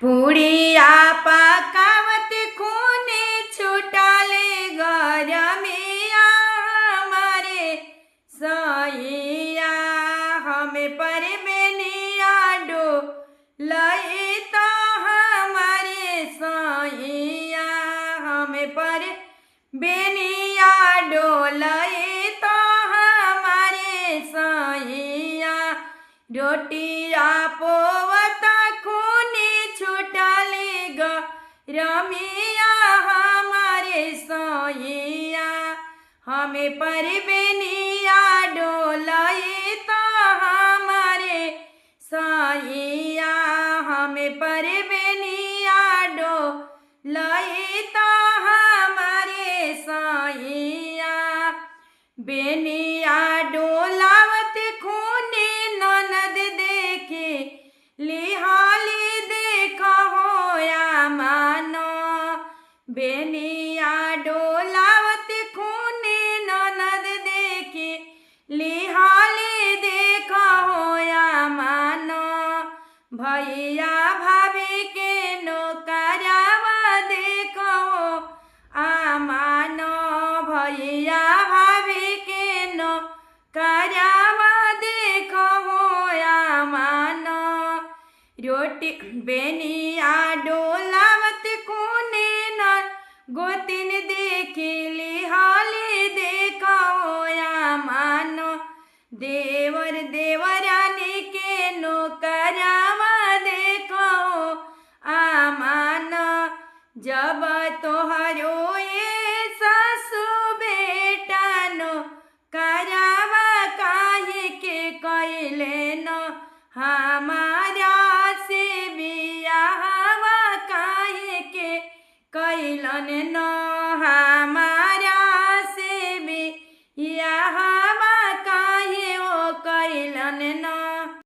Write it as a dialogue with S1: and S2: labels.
S1: पुड़िया पकावत खूने छुटाले गरमिया हमारे सैया हमें पर बेनिया डो लई तो हमारे सैया हमें पर बेनिया डोलई तो हमारे सैया रोटिया पोवता खूनी छुटाली रमिया हमारे सैया हमें पर बेनिया डोलई तो हमारे सैया हमें पर बेनिया डोलई तो हमारे सैया बेनिया डोलावत खूने ननद देखे लिहाली देखा होया मानो बेनिया डोलावत खूने ननद देखे लिहाली देखा होया मानो भैया भाभी के नौकरावा देखो आमानो भैया भाभी के नौकरावा देखो आमानो रोटी बेनिया डोलावत कोने न गोतिन देखी लिहाली देखो आमानो देवर देवरानी के नौकरावा देखो आमानो जब तोहरो ये सासु बेटा नो करावा काहे के कैले न हमारा से बियाहवा काहे के कैलन न हम